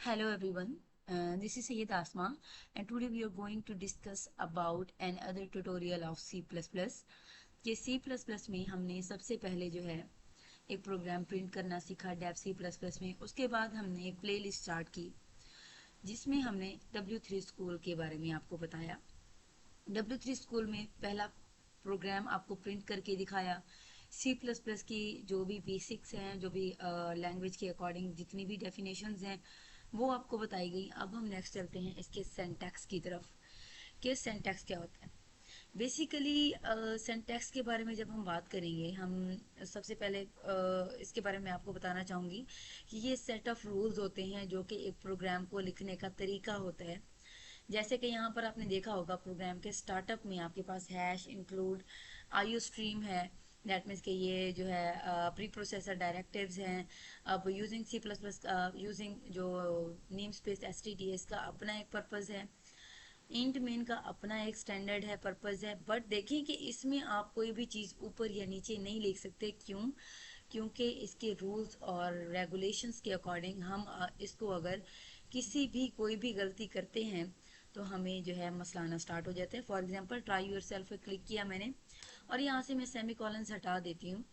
Hello everyone, this is Sayyid Asma and today we are going to discuss about another tutorial of C++. ये C++ में हमने सबसे पहले जो है एक प्रोग्राम प्रिंट करना सीखा डेव C++ में। उसके बाद हमने एक प्लेलिस्ट स्टार्ट की जिसमें हमने W3 स्कूल के बारे में आपको बताया। W3 स्कूल में पहला प्रोग्राम आपको प्रिंट करके दिखाया। C++ की जो भी बेसिक्स हैं, जो भी लैंग्वेज के अकॉर्डिंग जितनी भी डेफिनेशंस हैं वो आपको बताई गई। अब हम नेक्स्ट चलते हैं इसके सिंटैक्स की तरफ कि सिंटैक्स क्या होता है। बेसिकली सिंटैक्स के बारे में जब हम बात करेंगे, हम सबसे पहले इसके बारे में आपको बताना चाहूँगी कि ये सेट ऑफ रूल्स होते हैं जो कि एक प्रोग्राम को लिखने का तरीका होता है। जैसे कि यहाँ पर आपने देखा होगा प्रोग्राम के स्टार्टअप में आपके पास हैश इंक्लूड आईओ स्ट्रीम है। दैट मीन्स कि ये जो है प्री प्रोसेसर डायरेक्टिव्स हैं। अब यूजिंग C++ यूजिंग जो नेम स्पेस एस का अपना एक पर्पज़ है, इंट मेन का अपना एक स्टैंडर्ड है, पर्पज़ है। बट देखें कि इसमें आप कोई भी चीज़ ऊपर या नीचे नहीं लिख सकते। क्यों? क्योंकि इसके रूल्स और रेगुलेशंस के अकॉर्डिंग हम इसको अगर किसी भी कोई भी गलती करते हैं तो हमें जो है मसला आना स्टार्ट हो जाता है। फॉर एग्जांपल ट्राई योरसेल्फ पे क्लिक किया मैंने और यहाँ से मैं सेमी कॉलन्स हटा देती हूँ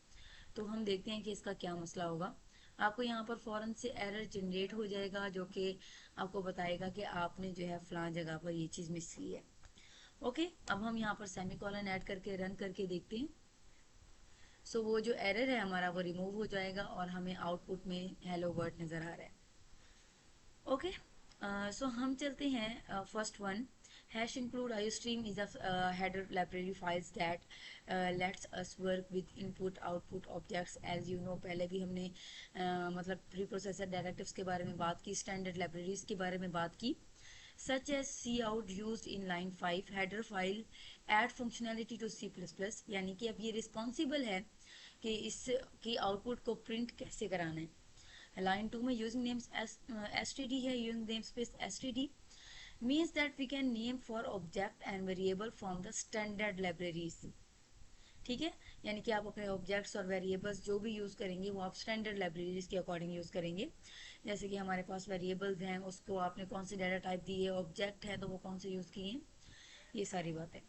तो हम देखते हैं कि इसका क्या मसला होगा। आपको यहाँ पर फ़ौरन से एरर जनरेट हो जाएगा जो कि आपको बताएगा कि आपने जो है फलां जगह पर ये चीज़ मिस की है। ओके, अब हम यहाँ पर सेमी कॉलन ऐड करके रन करके देखते हैं। सो वो जो एरर है हमारा वो रिमूव हो जाएगा और हमें आउटपुट में हेलो वर्ड नज़र आ रहा है। ओके, सो हम चलते हैं first one. Hash include iostream is a header library files that lets us work with input output objects. As you know, पहले भी हमने मतलब प्री प्रोसेसर डायरेक्टिव्स के बारे में बात की, स्टैंडर्ड लाइब्रेरीज के बारे में बात की। such as cout used in line 5 header file add functionality to C++। यानी कि अब ये रिस्पॉन्सिबल है कि इस की आउटपुट को प्रिंट कैसे कराना है। लाइन 2 में यूजिंग नेम्स std है, using name space std means that we can name for object and variable from the standard libraries। ठीक है, यानी कि आप अपने ऑब्जेक्ट्स और वेरिएबल्स जो भी यूज़ करेंगे वो आप स्टैंडर्ड लाइब्रेरीज के अकॉर्डिंग यूज़ करेंगे। जैसे कि हमारे पास वेरिएबल्स हैं, उसको आपने कौन सी डाटा टाइप दी है, ऑब्जेक्ट है तो वो कौन से यूज़ किए हैं, ये सारी बातें।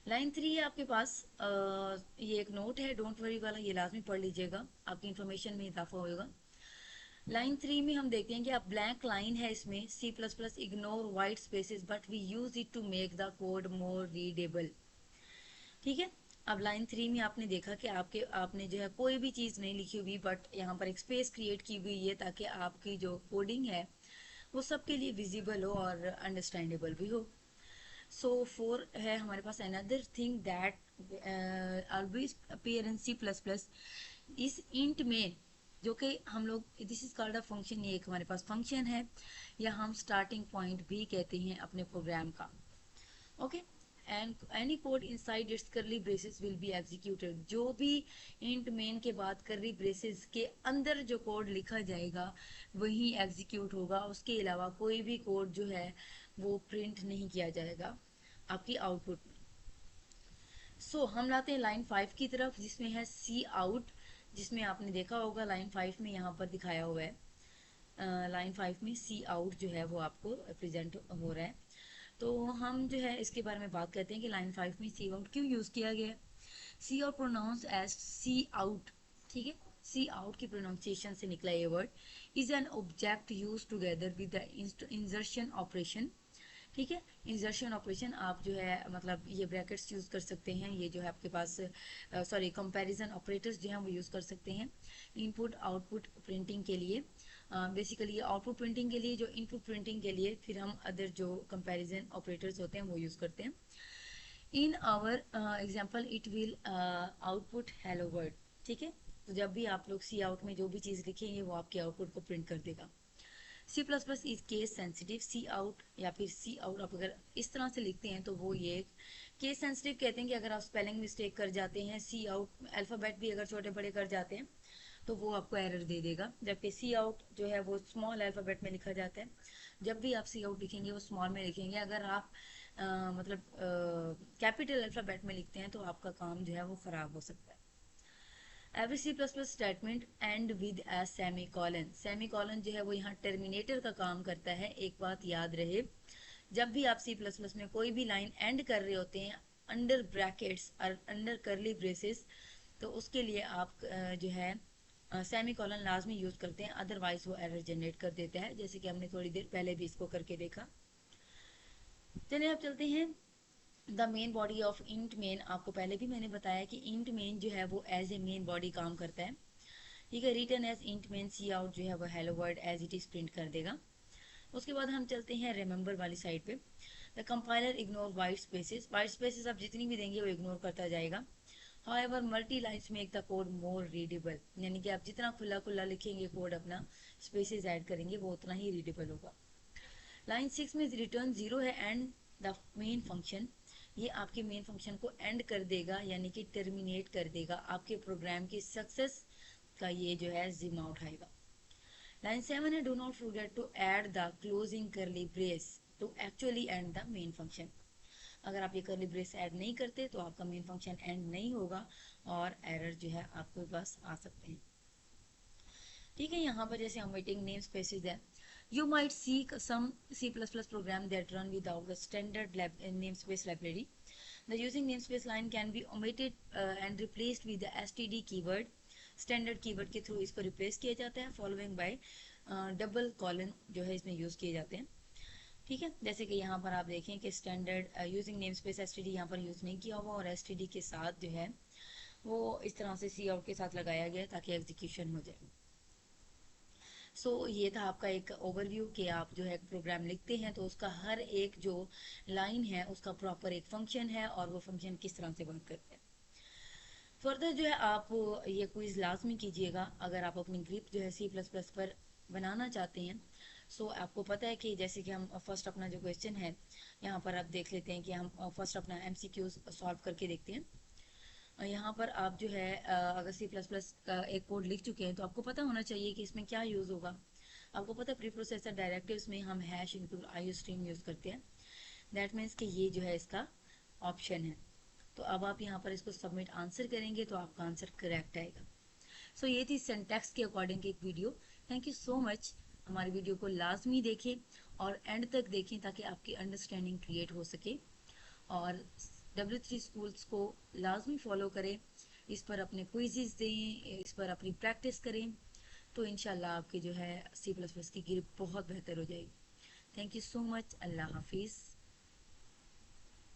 लाइन 3 है आपके पास, ये एक नोट है, डोंट वरी वाला, ये लाजमी पढ़ लीजिएगा, आपकी इन्फॉर्मेशन में इजाफा होगा। लाइन 3 में हम देखते हैं कि आप ब्लैंक लाइन है इसमें C++ ignore white spaces but we use it to make the code more readable. ठीक है, अब लाइन 3 में आपने देखा कि आपने जो है कोई भी चीज़ नहीं लिखी हुई बट यहाँ पर एक स्पेस क्रिएट की हुई है ताकि आपकी जो कोडिंग है वो सबके लिए विजिबल हो और अंडरस्टैंडेबल भी हो। सो 4 है हमारे पास, another thing that always appear in C++। इस इंट में जो कि हम लोग, this is called a function, ये एक हमारे पास फंक्शन है या हम स्टार्टिंग पॉइंट भी कहते हैं अपने प्रोग्राम का। Okay, and any code inside it's करली ब्रेसेस विल बी एग्जीक्यूटेड। जो भी इंट मेन के बाद करली ब्रेसेस के अंदर जो कोड लिखा जाएगा वही एग्जीक्यूट होगा, उसके अलावा कोई भी कोड जो है वो प्रिंट नहीं किया जाएगा आपकी आउटपुट में। सो हम लाते हैं लाइन 5 की तरफ जिसमें है सी आउट, जिसमें आपने देखा होगा लाइन 5 में यहाँ पर दिखाया हुआ है। लाइन 5 में सी आउट जो है वो आपको प्रेजेंट हो रहा है। तो हम जो है इसके बारे में बात करते हैं कि लाइन 5 में सी आउट क्यों यूज़ किया गया है। सी आउट प्रोनाउंस एज सी आउट, ठीक है, सी आउट की प्रोनाउंसिएशन से निकला ये word, is an object use together with the इंजर्शन operation. ठीक है, इंजर्शन ऑपरेशन आप जो है मतलब ये ब्रैकेट्स यूज़ कर सकते हैं, ये जो है आपके पास सॉरी कंपैरिजन ऑपरेटर्स जो हैं वो यूज़ कर सकते हैं इनपुट आउटपुट प्रिंटिंग के लिए। बेसिकली आउटपुट प्रिंटिंग के लिए, जो इनपुट प्रिंटिंग के लिए फिर हम अदर जो कंपैरिजन ऑपरेटर्स होते हैं वो यूज़ करते हैं। In our example it will output hello world. ठीक है, तो जब भी आप लोग सी आउट में जो भी चीज़ लिखेंगे वो आपके आउटपुट को प्रिंट कर देगा। C++ is case sensitive. Cout या फिर सी आउट आप अगर इस तरह से लिखते हैं तो वो ये केस सेंसिटिव कहते हैं कि अगर आप स्पेलिंग मिस्टेक कर जाते हैं, सी आउट अल्फ़ाबेट भी अगर छोटे बड़े कर जाते हैं तो वो आपको एरर दे देगा। जबकि सी आउट जो है वो स्मॉल अल्फ़ाबेट में लिखा जाता है। जब भी आप सी आउट लिखेंगे वो स्मॉल में लिखेंगे। अगर आप मतलब कैपिटल अल्फ़ाबेट में लिखते हैं तो आपका काम जो है वो ख़राब हो सकता है। Every C plus plus statement end with a semicolon. Semicolon जो है वो यहाँ टर्मिनेटर का काम करता है। एक बात याद रहे, जब भी आप सी प्लस प्लस में कोई भी लाइन एंड कर रहे होते हैं अंडर ब्रैकेट्स और अंडर करली ब्रेसेस, तो उसके लिए आप जो है सेमी कॉलन लाजमी यूज करते हैं, अदरवाइज वो एरर जनरेट कर देता है, जैसे कि हमने थोड़ी देर पहले भी इसको करके देखा। चलिए अब चलते हैं the main body of int main. आपको पहले भी मैंने बताया कि इंट मेन जो है वो एज ए मेन बॉडी काम करता है। ठीक है, return as int main cout जो है वो hello world as it is print कर देगा। उसके बाद हम चलते हैं रिमेंबर वाली साइड पे। The compiler ignore white spaces. White spaces आप जितनी भी देंगे वो इग्नोर करता जाएगा। However multi lines make the code more readable, यानी कि आप जितना खुला खुला लिखेंगे कोड अपना, स्पेसेस ऐड करेंगे, वो उतना ही रीडेबल होगा। लाइन 6 में रिटर्न 0 है एंड द मेन फंक्शन, ये आपके मेन फंक्शन को एंड कर देगा, यानी कि टर्मिनेट कर देगा, आपके प्रोग्राम की सक्सेस का ये जो है जिम्मा उठाएगा। लाइन 7 है do not forget to add the closing curly brace to actually end the main function. अगर आप ये करली ब्रेस ऐड नहीं करते तो आपका मेन फंक्शन एंड नहीं होगा और एरर जो है आपके पास आ सकते हैं। ठीक है, यहाँ पर जैसे omitting namespaces है, you might see some C++ program that run without the standard namespace library. The using namespace line can be omitted and replaced with the std keyword. Standard keyword के थ्रू इसको replace किया जाता है, following bye double colon जो है इसमें use किए जाते हैं। ठीक है, जैसे कि यहाँ पर आप देखें कि standard using name space STD यहाँ पर यूज नहीं किया हुआ और एसटीडी के साथ जो है वो इस तरह से सी आउट के साथ लगाया गया ताकि एग्जीक्यूशन हो जाए। ये था आपका एक ओवरव्यू कि आप जो है प्रोग्राम लिखते हैं तो उसका हर एक जो लाइन है उसका प्रॉपर एक फंक्शन है और वो फंक्शन किस तरह से वर्क करते हैं। फर्दर जो है आप ये क्विज लाजमी कीजिएगा अगर आप अपनी ग्रिप जो है सी प्लस प्लस पर बनाना चाहते हैं। आपको पता है कि जैसे कि हम फर्स्ट अपना जो क्वेश्चन है यहाँ पर आप देख लेते हैं कि हम फर्स्ट अपना एमसीक्यूज सॉल्व करके देखते हैं। यहाँ पर आप जो है अगर सी प्लस प्लस का एक कोड लिख चुके हैं तो आपको पता होना चाहिए कि इसमें क्या यूज़ होगा। आपको पता है प्री प्रोसेसर डायरेक्टिव्स में हम hash include IO stream use करते हैं। दैट मीन्स कि ये जो है इसका ऑप्शन है। तो अब आप यहाँ पर इसको सबमिट आंसर करेंगे तो आपका आंसर करेक्ट आएगा। ये थी सिंटैक्स के अकॉर्डिंग एक video. Thank you so much. हमारी वीडियो को लाजमी देखें और एंड तक देखें ताकि आपकी अंडरस्टैंडिंग क्रिएट हो सके और W3 स्कूल्स को लाजमी फॉलो करें, इस पर अपने क्विज़ेस दें, इस पर अपनी प्रैक्टिस करें, तो इंशाल्लाह आपकी जो है C++ की ग्रिप बहुत बेहतर हो जाएगी। Thank you so much. अल्लाह हाफिज़।